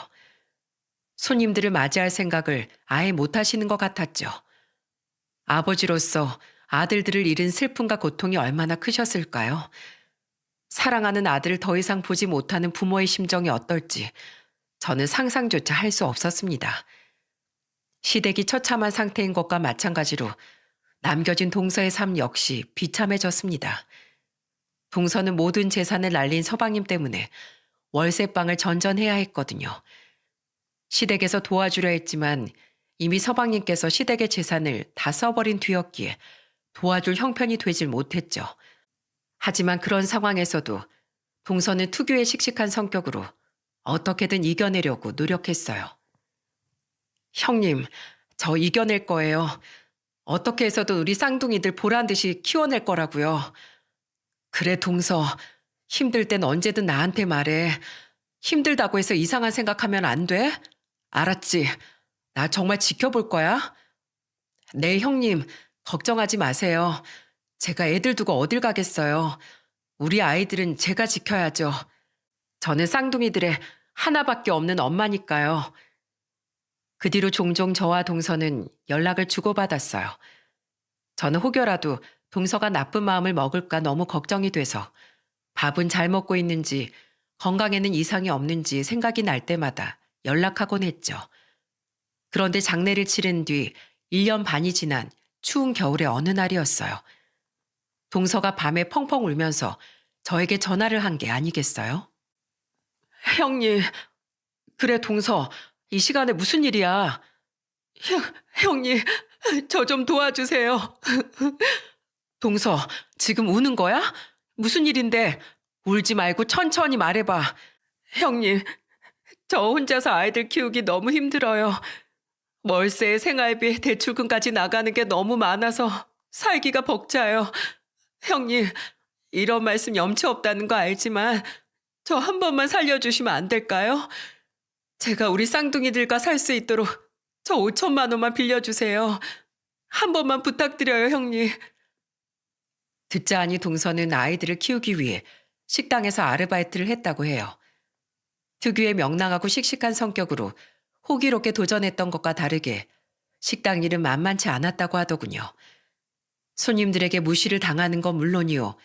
손님들을 맞이할 생각을 아예 못하시는 것 같았죠. 아버지로서 아들들을 잃은 슬픔과 고통이 얼마나 크셨을까요? 사랑하는 아들을 더 이상 보지 못하는 부모의 심정이 어떨지 저는 상상조차 할 수 없었습니다. 시댁이 처참한 상태인 것과 마찬가지로 남겨진 동서의 삶 역시 비참해졌습니다. 동서는 모든 재산을 날린 서방님 때문에 월세방을 전전해야 했거든요. 시댁에서 도와주려 했지만 이미 서방님께서 시댁의 재산을 다 써버린 뒤였기에 도와줄 형편이 되질 못했죠. 하지만 그런 상황에서도 동서는 특유의 씩씩한 성격으로 어떻게든 이겨내려고 노력했어요. 형님, 저 이겨낼 거예요. 어떻게 해서든 우리 쌍둥이들 보란 듯이 키워낼 거라고요. 그래, 동서. 힘들 땐 언제든 나한테 말해. 힘들다고 해서 이상한 생각하면 안 돼? 알았지? 나 정말 지켜볼 거야? 네, 형님. 걱정하지 마세요. 제가 애들 두고 어딜 가겠어요. 우리 아이들은 제가 지켜야죠. 저는 쌍둥이들의 하나밖에 없는 엄마니까요. 그 뒤로 종종 저와 동서는 연락을 주고받았어요. 저는 혹여라도 동서가 나쁜 마음을 먹을까 너무 걱정이 돼서 밥은 잘 먹고 있는지 건강에는 이상이 없는지 생각이 날 때마다 연락하곤 했죠. 그런데 장례를 치른 뒤 1년 반이 지난 추운 겨울의 어느 날이었어요. 동서가 밤에 펑펑 울면서 저에게 전화를 한 게 아니겠어요? 형님, 그래 동서, 이 시간에 무슨 일이야? 형님, 저 좀 도와주세요. 동서, 지금 우는 거야? 무슨 일인데? 울지 말고 천천히 말해봐. 형님, 저 혼자서 아이들 키우기 너무 힘들어요. 월세, 생활비, 대출금까지 나가는 게 너무 많아서 살기가 벅차요. 형님, 이런 말씀 염치 없다는 거 알지만 저 한 번만 살려주시면 안 될까요? 제가 우리 쌍둥이들과 살 수 있도록 저 5천만 원만 빌려주세요. 한 번만 부탁드려요, 형님. 듣자 하니 동서는 아이들을 키우기 위해 식당에서 아르바이트를 했다고 해요. 특유의 명랑하고 씩씩한 성격으로 호기롭게 도전했던 것과 다르게 식당 일은 만만치 않았다고 하더군요. 손님들에게 무시를 당하는 건 물론이요.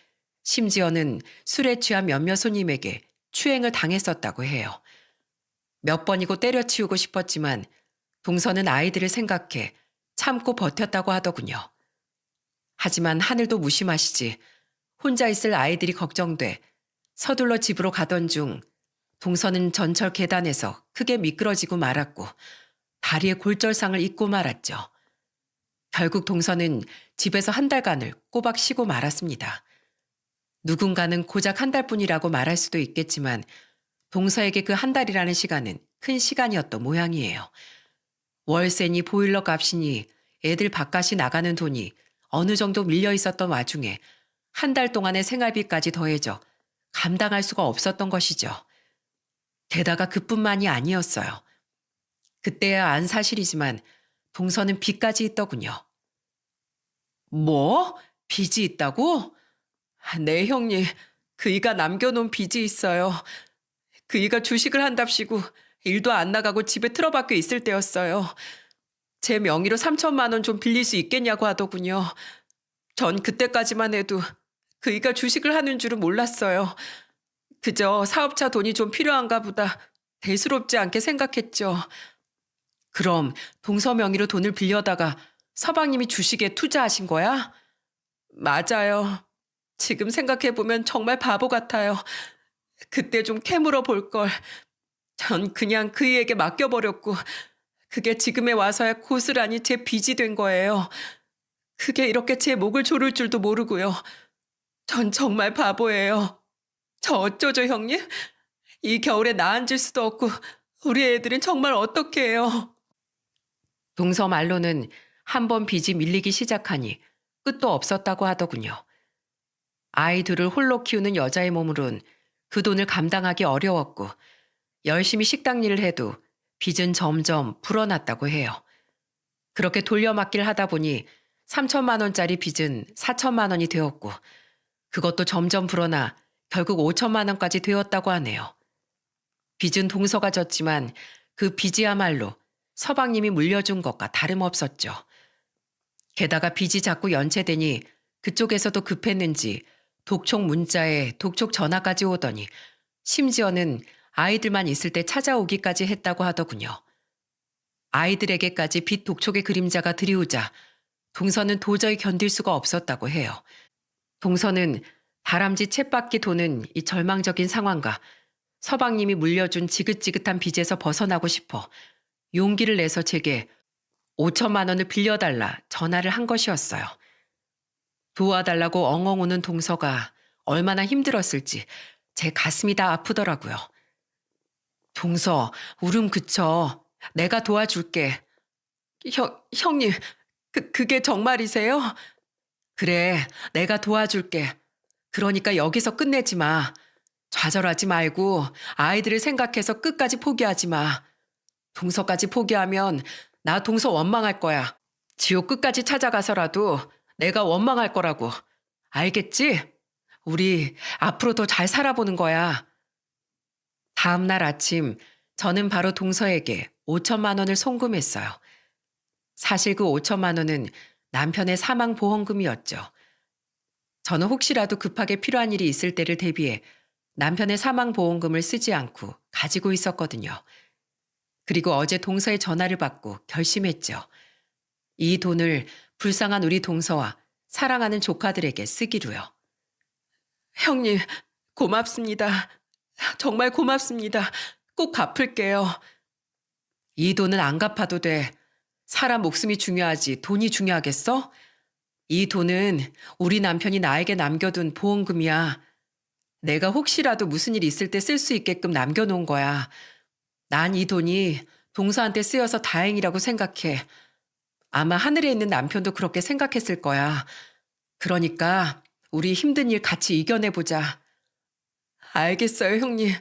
심지어는 술에 취한 몇몇 손님에게 추행을 당했었다고 해요. 몇 번이고 때려치우고 싶었지만 동서는 아이들을 생각해 참고 버텼다고 하더군요. 하지만 하늘도 무심하시지 혼자 있을 아이들이 걱정돼 서둘러 집으로 가던 중 동서는 전철 계단에서 크게 미끄러지고 말았고 다리에 골절상을 입고 말았죠. 결국 동서는 집에서 한 달간을 꼬박 쉬고 말았습니다. 누군가는 고작 한 달뿐이라고 말할 수도 있겠지만 동서에게 그 한 달이라는 시간은 큰 시간이었던 모양이에요. 월세니 보일러 값이니 애들 밥값이 나가는 돈이 어느 정도 밀려 있었던 와중에 한 달 동안의 생활비까지 더해져 감당할 수가 없었던 것이죠. 게다가 그뿐만이 아니었어요. 그때야 안 사실이지만 동서는 빚까지 있더군요. 뭐? 빚이 있다고? 네, 형님. 그이가 남겨놓은 빚이 있어요. 그이가 주식을 한답시고 일도 안 나가고 집에 틀어박혀 있을 때였어요. 제 명의로 3천만 원 좀 빌릴 수 있겠냐고 하더군요. 전 그때까지만 해도 그이가 주식을 하는 줄은 몰랐어요. 그저 사업차 돈이 좀 필요한가 보다 대수롭지 않게 생각했죠. 그럼 동서 명의로 돈을 빌려다가 서방님이 주식에 투자하신 거야? 맞아요. 지금 생각해보면 정말 바보 같아요. 그때 좀 캐물어 볼 걸. 전 그냥 그이에게 맡겨버렸고 그게 지금에 와서야 고스란히 제 빚이 된 거예요. 그게 이렇게 제 목을 조를 줄도 모르고요. 전 정말 바보예요. 저 어쩌죠, 형님? 이 겨울에 나 앉을 수도 없고 우리 애들은 정말 어떻게 해요? 동서 말로는 한 번 빚이 밀리기 시작하니 끝도 없었다고 하더군요. 아이 둘을 홀로 키우는 여자의 몸으론 그 돈을 감당하기 어려웠고 열심히 식당 일을 해도 빚은 점점 불어났다고 해요. 그렇게 돌려막기를 하다 보니 3천만 원짜리 빚은 4천만 원이 되었고 그것도 점점 불어나 결국 5천만 원까지 되었다고 하네요. 빚은 동서가 졌지만 그 빚이야말로 서방님이 물려준 것과 다름없었죠. 게다가 빚이 자꾸 연체되니 그쪽에서도 급했는지 독촉 문자에 독촉 전화까지 오더니 심지어는 아이들만 있을 때 찾아오기까지 했다고 하더군요. 아이들에게까지 빛 독촉의 그림자가 드리우자 동서는 도저히 견딜 수가 없었다고 해요. 동서는 다람쥐 쳇바퀴 도는 이 절망적인 상황과 서방님이 물려준 지긋지긋한 빚에서 벗어나고 싶어 용기를 내서 제게 5천만 원을 빌려달라 전화를 한 것이었어요. 도와달라고 엉엉 우는 동서가 얼마나 힘들었을지 제 가슴이 다 아프더라고요. 동서, 울음 그쳐. 내가 도와줄게. 형님, 그게 정말이세요? 그래, 내가 도와줄게. 그러니까 여기서 끝내지 마. 좌절하지 말고 아이들을 생각해서 끝까지 포기하지 마. 동서까지 포기하면 나 동서 원망할 거야. 지옥 끝까지 찾아가서라도 내가 원망할 거라고. 알겠지? 우리 앞으로 더 잘 살아보는 거야. 다음 날 아침 저는 바로 동서에게 5천만 원을 송금했어요. 사실 그 5천만 원은 남편의 사망보험금이었죠. 저는 혹시라도 급하게 필요한 일이 있을 때를 대비해 남편의 사망보험금을 쓰지 않고 가지고 있었거든요. 그리고 어제 동서의 전화를 받고 결심했죠. 이 돈을 불쌍한 우리 동서와 사랑하는 조카들에게 쓰기로요. 형님, 고맙습니다. 정말 고맙습니다. 꼭 갚을게요. 이 돈은 안 갚아도 돼. 사람 목숨이 중요하지 돈이 중요하겠어? 이 돈은 우리 남편이 나에게 남겨둔 보험금이야. 내가 혹시라도 무슨 일 있을 때 쓸 수 있게끔 남겨놓은 거야. 난 이 돈이 동서한테 쓰여서 다행이라고 생각해. 아마 하늘에 있는 남편도 그렇게 생각했을 거야. 그러니까 우리 힘든 일 같이 이겨내보자. 알겠어요, 형님.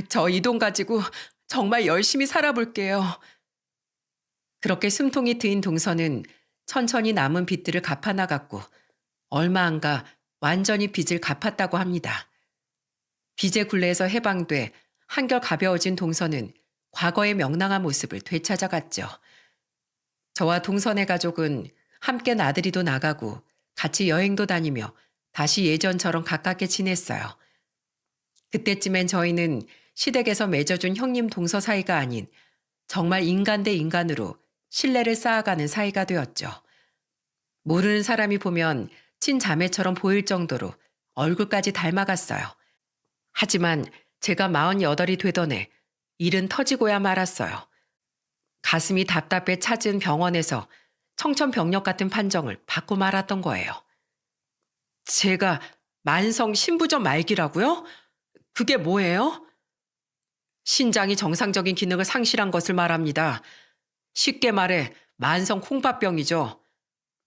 저 이 돈 가지고 정말 열심히 살아볼게요. 그렇게 숨통이 트인 동서는 천천히 남은 빚들을 갚아나갔고 얼마 안 가 완전히 빚을 갚았다고 합니다. 빚의 굴레에서 해방돼 한결 가벼워진 동서는 과거의 명랑한 모습을 되찾아갔죠. 저와 동선의 가족은 함께 나들이도 나가고 같이 여행도 다니며 다시 예전처럼 가깝게 지냈어요. 그때쯤엔 저희는 시댁에서 맺어준 형님 동서 사이가 아닌 정말 인간 대 인간으로 신뢰를 쌓아가는 사이가 되었죠. 모르는 사람이 보면 친자매처럼 보일 정도로 얼굴까지 닮아갔어요. 하지만 제가 48이 되던 해 일은 터지고야 말았어요. 가슴이 답답해 찾은 병원에서 청천벽력 같은 판정을 받고 말았던 거예요. 제가 만성 신부전 말기라고요? 그게 뭐예요? 신장이 정상적인 기능을 상실한 것을 말합니다. 쉽게 말해 만성 콩팥병이죠.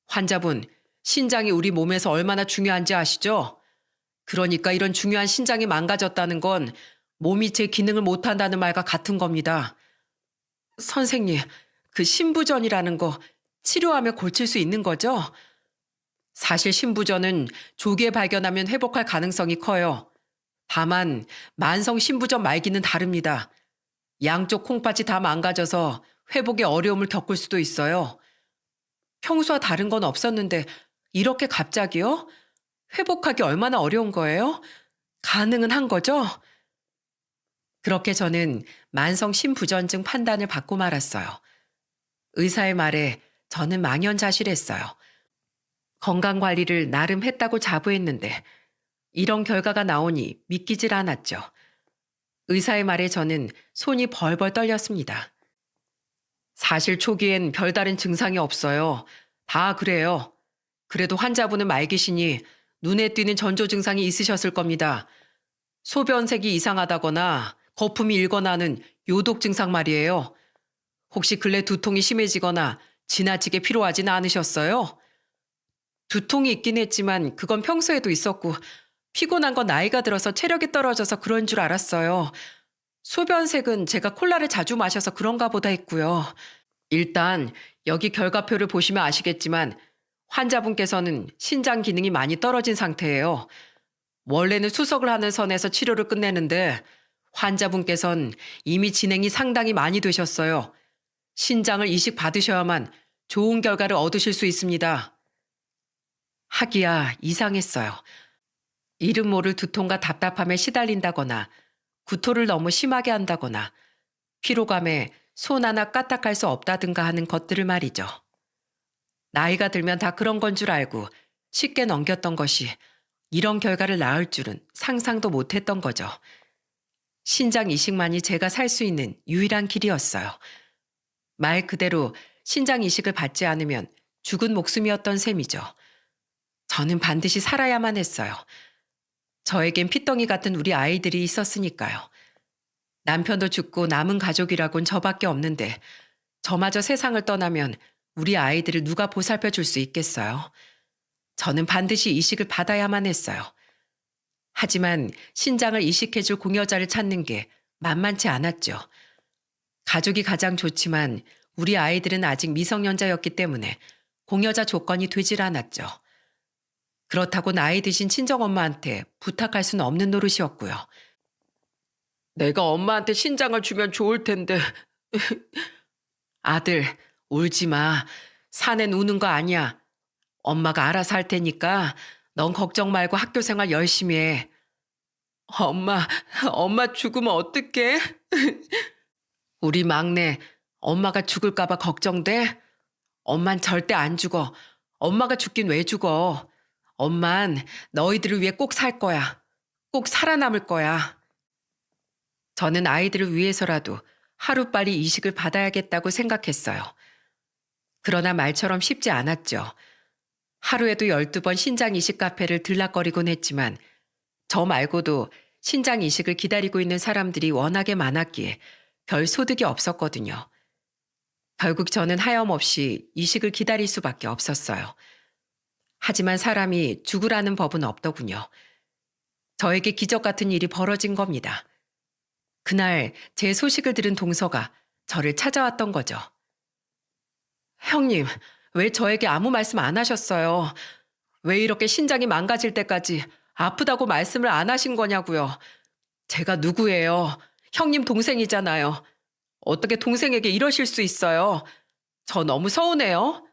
환자분, 신장이 우리 몸에서 얼마나 중요한지 아시죠? 그러니까 이런 중요한 신장이 망가졌다는 건 몸이 제 기능을 못한다는 말과 같은 겁니다. 선생님, 그 신부전이라는 거 치료하면 고칠 수 있는 거죠? 사실 신부전은 조기에 발견하면 회복할 가능성이 커요. 다만 만성 신부전 말기는 다릅니다. 양쪽 콩팥이 다 망가져서 회복에 어려움을 겪을 수도 있어요. 평소와 다른 건 없었는데 이렇게 갑자기요? 회복하기 얼마나 어려운 거예요? 가능은 한 거죠? 그렇게 저는 만성 신부전증 판단을 받고 말았어요. 의사의 말에 저는 망연자실했어요. 건강관리를 나름 했다고 자부했는데 이런 결과가 나오니 믿기질 않았죠. 의사의 말에 저는 손이 벌벌 떨렸습니다. 사실 초기엔 별다른 증상이 없어요. 다 그래요. 그래도 환자분은 말기시니 눈에 띄는 전조 증상이 있으셨을 겁니다. 소변색이 이상하다거나 거품이 일거나 하는 요독 증상 말이에요. 혹시 근래 두통이 심해지거나 지나치게 피로하진 않으셨어요? 두통이 있긴 했지만 그건 평소에도 있었고 피곤한 건 나이가 들어서 체력이 떨어져서 그런 줄 알았어요. 소변색은 제가 콜라를 자주 마셔서 그런가 보다 했고요. 일단 여기 결과표를 보시면 아시겠지만 환자분께서는 신장 기능이 많이 떨어진 상태예요. 원래는 수석을 하는 선에서 치료를 끝내는데 환자분께서는 이미 진행이 상당히 많이 되셨어요. 신장을 이식 받으셔야만 좋은 결과를 얻으실 수 있습니다. 하기야 이상했어요. 이름 모를 두통과 답답함에 시달린다거나 구토를 너무 심하게 한다거나 피로감에 손 하나 까딱할 수 없다든가 하는 것들을 말이죠. 나이가 들면 다 그런 건 줄 알고 쉽게 넘겼던 것이 이런 결과를 낳을 줄은 상상도 못했던 거죠. 신장 이식만이 제가 살 수 있는 유일한 길이었어요. 말 그대로 신장 이식을 받지 않으면 죽은 목숨이었던 셈이죠. 저는 반드시 살아야만 했어요. 저에겐 핏덩이 같은 우리 아이들이 있었으니까요. 남편도 죽고 남은 가족이라곤 저밖에 없는데 저마저 세상을 떠나면 우리 아이들을 누가 보살펴 줄 수 있겠어요. 저는 반드시 이식을 받아야만 했어요. 하지만 신장을 이식해줄 공여자를 찾는 게 만만치 않았죠. 가족이 가장 좋지만 우리 아이들은 아직 미성년자였기 때문에 공여자 조건이 되질 않았죠. 그렇다고 나이 드신 친정엄마한테 부탁할 수는 없는 노릇이었고요. 내가 엄마한테 신장을 주면 좋을 텐데. 아들, 울지 마. 사내는 우는 거 아니야. 엄마가 알아서 할 테니까 넌 걱정 말고 학교 생활 열심히 해. 엄마 죽으면 어떡해? 우리 막내, 엄마가 죽을까 봐 걱정돼? 엄만 절대 안 죽어. 엄마가 죽긴 왜 죽어. 엄만 너희들을 위해 꼭 살 거야. 꼭 살아남을 거야. 저는 아이들을 위해서라도 하루빨리 이식을 받아야겠다고 생각했어요. 그러나 말처럼 쉽지 않았죠. 하루에도 12번 신장 이식 카페를 들락거리곤 했지만 저 말고도 신장 이식을 기다리고 있는 사람들이 워낙에 많았기에 별 소득이 없었거든요. 결국 저는 하염없이 이식을 기다릴 수밖에 없었어요. 하지만 사람이 죽으라는 법은 없더군요. 저에게 기적 같은 일이 벌어진 겁니다. 그날 제 소식을 들은 동서가 저를 찾아왔던 거죠. 형님, 왜 저에게 아무 말씀 안 하셨어요? 왜 이렇게 신장이 망가질 때까지 아프다고 말씀을 안 하신 거냐고요. 제가 누구예요? 형님 동생이잖아요. 어떻게 동생에게 이러실 수 있어요? 저 너무 서운해요.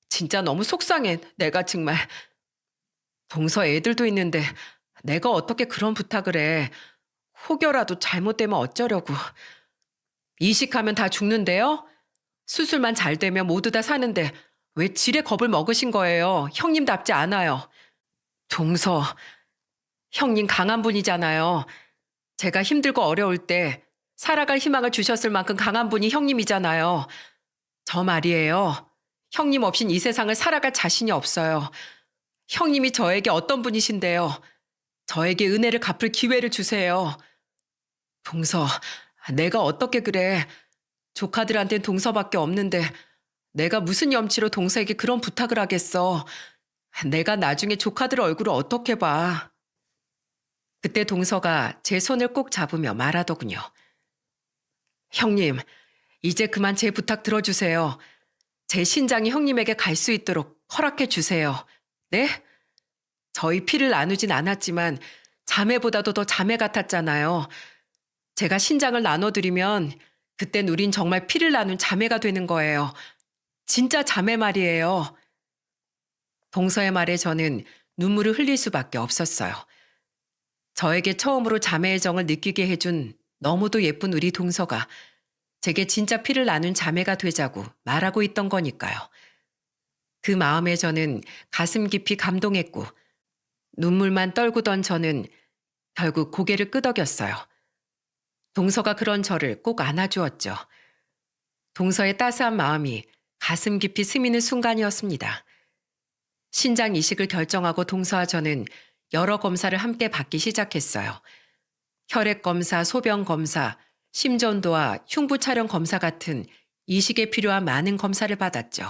진짜 너무 속상해. 내가 정말. 동서 애들도 있는데 내가 어떻게 그런 부탁을 해. 혹여라도 잘못되면 어쩌려고. 이식하면 다 죽는데요? 수술만 잘 되면 모두 다 사는데 왜 지레 겁을 먹으신 거예요? 형님답지 않아요. 동서, 형님 강한 분이잖아요. 제가 힘들고 어려울 때 살아갈 희망을 주셨을 만큼 강한 분이 형님이잖아요. 저 말이에요. 형님 없인 이 세상을 살아갈 자신이 없어요. 형님이 저에게 어떤 분이신데요. 저에게 은혜를 갚을 기회를 주세요. 동서, 내가 어떻게 그래. 조카들한텐 동서밖에 없는데 내가 무슨 염치로 동서에게 그런 부탁을 하겠어. 내가 나중에 조카들 얼굴을 어떻게 봐. 그때 동서가 제 손을 꼭 잡으며 말하더군요. 형님, 이제 그만 제 부탁 들어주세요. 제 신장이 형님에게 갈 수 있도록 허락해 주세요. 네? 저희 피를 나누진 않았지만 자매보다도 더 자매 같았잖아요. 제가 신장을 나눠드리면 그땐 우린 정말 피를 나눈 자매가 되는 거예요. 진짜 자매 말이에요. 동서의 말에 저는 눈물을 흘릴 수밖에 없었어요. 저에게 처음으로 자매의 정을 느끼게 해준 너무도 예쁜 우리 동서가 제게 진짜 피를 나눈 자매가 되자고 말하고 있던 거니까요. 그 마음에 저는 가슴 깊이 감동했고 눈물만 떨구던 저는 결국 고개를 끄덕였어요. 동서가 그런 저를 꼭 안아주었죠. 동서의 따스한 마음이 가슴 깊이 스미는 순간이었습니다. 신장 이식을 결정하고 동서와 저는 여러 검사를 함께 받기 시작했어요. 혈액 검사, 소변 검사, 심전도와 흉부 촬영 검사 같은 이식에 필요한 많은 검사를 받았죠.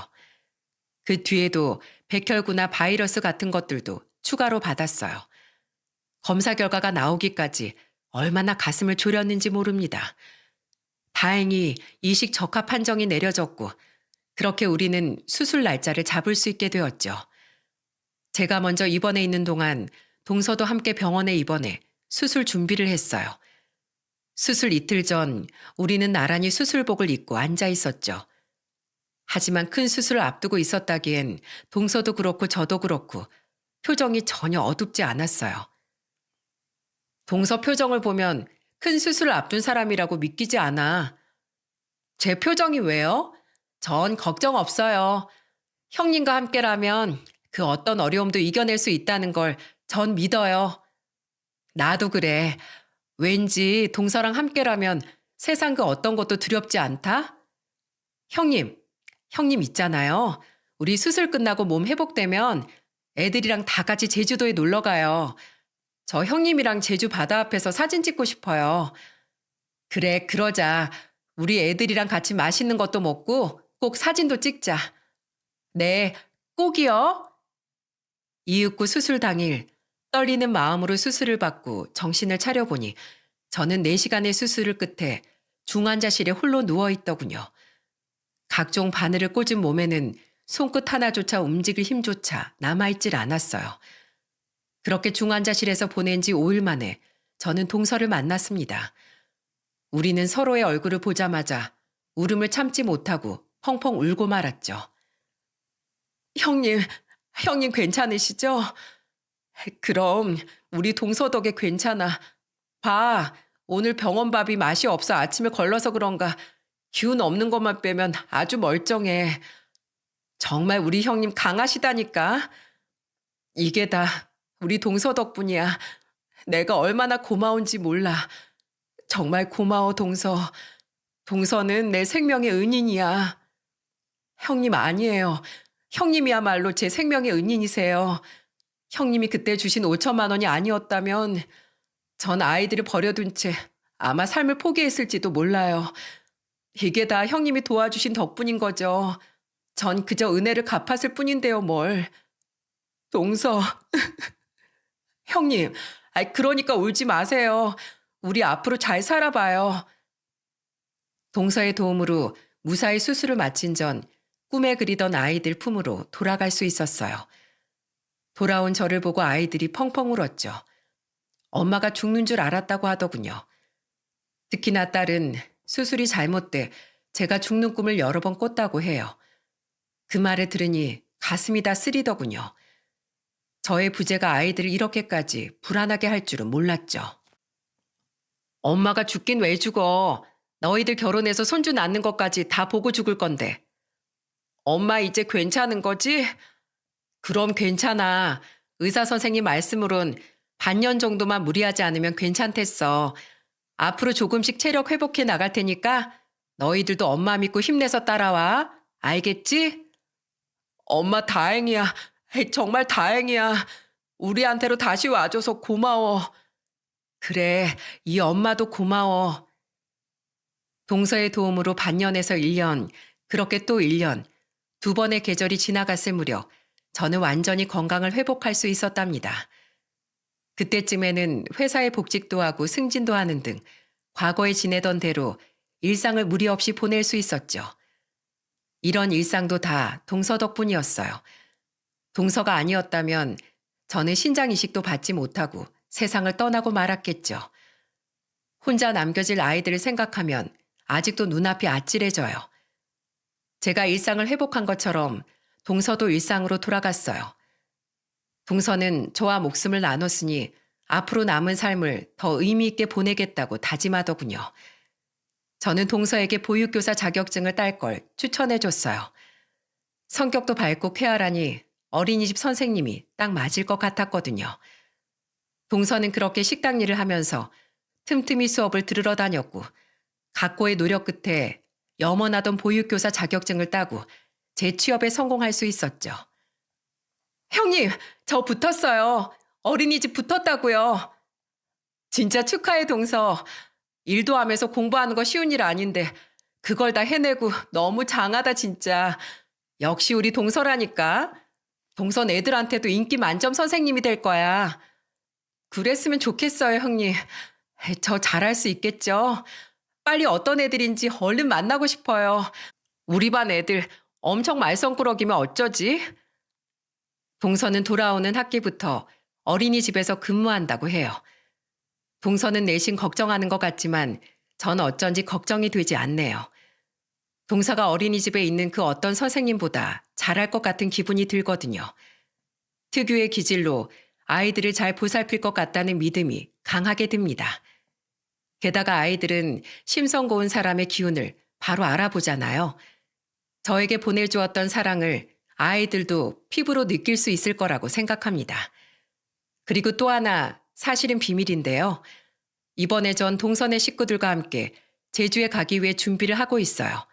그 뒤에도 백혈구나 바이러스 같은 것들도 추가로 받았어요. 검사 결과가 나오기까지 얼마나 가슴을 졸였는지 모릅니다. 다행히 이식 적합 판정이 내려졌고 그렇게 우리는 수술 날짜를 잡을 수 있게 되었죠. 제가 먼저 입원해 있는 동안 동서도 함께 병원에 입원해 수술 준비를 했어요. 수술 이틀 전 우리는 나란히 수술복을 입고 앉아 있었죠. 하지만 큰 수술을 앞두고 있었다기엔 동서도 그렇고 저도 그렇고 표정이 전혀 어둡지 않았어요. 동서 표정을 보면 큰 수술을 앞둔 사람이라고 믿기지 않아. 제 표정이 왜요? 전 걱정 없어요. 형님과 함께라면 그 어떤 어려움도 이겨낼 수 있다는 걸 전 믿어요. 나도 그래. 왠지 동서랑 함께라면 세상 그 어떤 것도 두렵지 않다? 형님, 형님 있잖아요. 우리 수술 끝나고 몸 회복되면 애들이랑 다 같이 제주도에 놀러 가요. 저 형님이랑 제주 바다 앞에서 사진 찍고 싶어요. 그래, 그러자. 우리 애들이랑 같이 맛있는 것도 먹고 꼭 사진도 찍자. 네, 꼭이요. 이윽고 수술 당일 떨리는 마음으로 수술을 받고 정신을 차려보니 저는 4시간의 수술을 끝에 중환자실에 홀로 누워있더군요. 각종 바늘을 꽂은 몸에는 손끝 하나조차 움직일 힘조차 남아있질 않았어요. 그렇게 중환자실에서 보낸 지 5일 만에 저는 동서를 만났습니다. 우리는 서로의 얼굴을 보자마자 울음을 참지 못하고 펑펑 울고 말았죠. 형님 괜찮으시죠? 그럼 우리 동서 덕에 괜찮아. 봐, 오늘 병원 밥이 맛이 없어 아침에 걸러서 그런가 기운 없는 것만 빼면 아주 멀쩡해. 정말 우리 형님 강하시다니까. 이게 다 우리 동서 덕분이야. 내가 얼마나 고마운지 몰라. 정말 고마워, 동서. 동서는 내 생명의 은인이야. 형님 아니에요. 형님이야말로 제 생명의 은인이세요. 형님이 그때 주신 5천만 원이 아니었다면 전 아이들을 버려둔 채 아마 삶을 포기했을지도 몰라요. 이게 다 형님이 도와주신 덕분인 거죠. 전 그저 은혜를 갚았을 뿐인데요, 뭘. 동서. 형님, 그러니까 울지 마세요. 우리 앞으로 잘 살아봐요. 동서의 도움으로 무사히 수술을 마친 전 꿈에 그리던 아이들 품으로 돌아갈 수 있었어요. 돌아온 저를 보고 아이들이 펑펑 울었죠. 엄마가 죽는 줄 알았다고 하더군요. 특히나 딸은 수술이 잘못돼 제가 죽는 꿈을 여러 번 꿨다고 해요. 그 말을 들으니 가슴이 다 쓰리더군요. 저의 부재가 아이들을 이렇게까지 불안하게 할 줄은 몰랐죠. 엄마가 죽긴 왜 죽어. 너희들 결혼해서 손주 낳는 것까지 다 보고 죽을 건데. 엄마 이제 괜찮은 거지? 그럼 괜찮아. 의사 선생님 말씀으론 반년 정도만 무리하지 않으면 괜찮댔어. 앞으로 조금씩 체력 회복해 나갈 테니까 너희들도 엄마 믿고 힘내서 따라와. 알겠지? 엄마 다행이야. 정말 다행이야. 우리한테로 다시 와줘서 고마워. 그래, 이 엄마도 고마워. 동서의 도움으로 반년에서 1년, 그렇게 또 1년, 2번의 계절이 지나갔을 무렵 저는 완전히 건강을 회복할 수 있었답니다. 그때쯤에는 회사에 복직도 하고 승진도 하는 등 과거에 지내던 대로 일상을 무리 없이 보낼 수 있었죠. 이런 일상도 다 동서 덕분이었어요. 동서가 아니었다면 저는 신장 이식도 받지 못하고 세상을 떠나고 말았겠죠. 혼자 남겨질 아이들을 생각하면 아직도 눈앞이 아찔해져요. 제가 일상을 회복한 것처럼 동서도 일상으로 돌아갔어요. 동서는 저와 목숨을 나눴으니 앞으로 남은 삶을 더 의미 있게 보내겠다고 다짐하더군요. 저는 동서에게 보육교사 자격증을 딸 걸 추천해줬어요. 성격도 밝고 쾌활하니 어린이집 선생님이 딱 맞을 것 같았거든요. 동서는 그렇게 식당 일을 하면서 틈틈이 수업을 들으러 다녔고 각고의 노력 끝에 염원하던 보육교사 자격증을 따고 재취업에 성공할 수 있었죠. 형님, 저 붙었어요. 어린이집 붙었다고요. 진짜 축하해, 동서. 일도 하면서 공부하는 거 쉬운 일 아닌데 그걸 다 해내고 너무 장하다, 진짜. 역시 우리 동서라니까. 동선 애들한테도 인기 만점 선생님이 될 거야. 그랬으면 좋겠어요, 형님. 저 잘할 수 있겠죠? 빨리 어떤 애들인지 얼른 만나고 싶어요. 우리 반 애들 엄청 말썽꾸러기면 어쩌지? 동서는 돌아오는 학기부터 어린이집에서 근무한다고 해요. 동서는 내심 걱정하는 것 같지만 전 어쩐지 걱정이 되지 않네요. 동서가 어린이집에 있는 그 어떤 선생님보다 잘할 것 같은 기분이 들거든요. 특유의 기질로 아이들을 잘 보살필 것 같다는 믿음이 강하게 듭니다. 게다가 아이들은 심성 고운 사람의 기운을 바로 알아보잖아요. 저에게 보내주었던 사랑을 아이들도 피부로 느낄 수 있을 거라고 생각합니다. 그리고 또 하나 사실은 비밀인데요. 이번에 전 동선의 식구들과 함께 제주에 가기 위해 준비를 하고 있어요.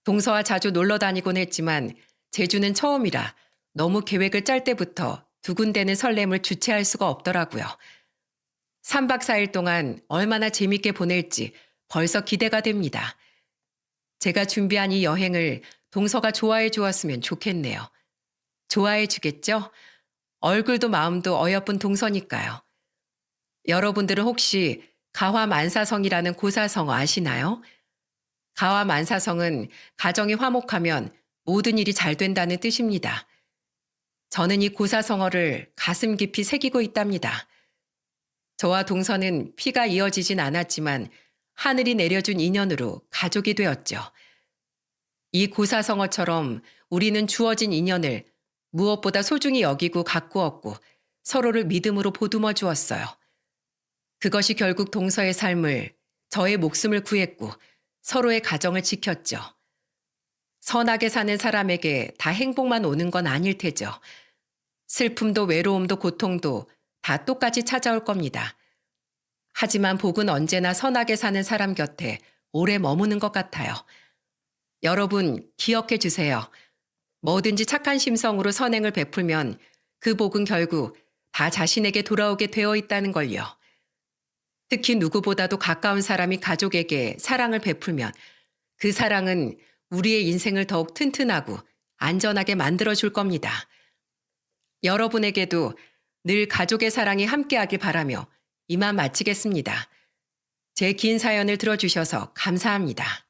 동서와 자주 놀러 다니곤 했지만 제주는 처음이라 너무 계획을 짤 때부터 두근대는 설렘을 주체할 수가 없더라고요. 3박 4일 동안 얼마나 재밌게 보낼지 벌써 기대가 됩니다. 제가 준비한 이 여행을 동서가 좋아해 주었으면 좋겠네요. 좋아해 주겠죠? 얼굴도 마음도 어여쁜 동서니까요. 여러분들은 혹시 가화만사성이라는 고사성어 아시나요? 가화만사성은 가정이 화목하면 모든 일이 잘 된다는 뜻입니다. 저는 이 고사성어를 가슴 깊이 새기고 있답니다. 저와 동서는 피가 이어지진 않았지만 하늘이 내려준 인연으로 가족이 되었죠. 이 고사성어처럼 우리는 주어진 인연을 무엇보다 소중히 여기고 가꾸었고 서로를 믿음으로 보듬어 주었어요. 그것이 결국 동서의 삶을, 저의 목숨을 구했고 서로의 가정을 지켰죠. 선하게 사는 사람에게 다 행복만 오는 건 아닐 테죠. 슬픔도 외로움도 고통도 다 똑같이 찾아올 겁니다. 하지만 복은 언제나 선하게 사는 사람 곁에 오래 머무는 것 같아요. 여러분 기억해 주세요. 뭐든지 착한 심성으로 선행을 베풀면 그 복은 결국 다 자신에게 돌아오게 되어 있다는 걸요. 특히 누구보다도 가까운 사람이 가족에게 사랑을 베풀면 그 사랑은 우리의 인생을 더욱 튼튼하고 안전하게 만들어줄 겁니다. 여러분에게도 늘 가족의 사랑이 함께하길 바라며 이만 마치겠습니다. 제 긴 사연을 들어주셔서 감사합니다.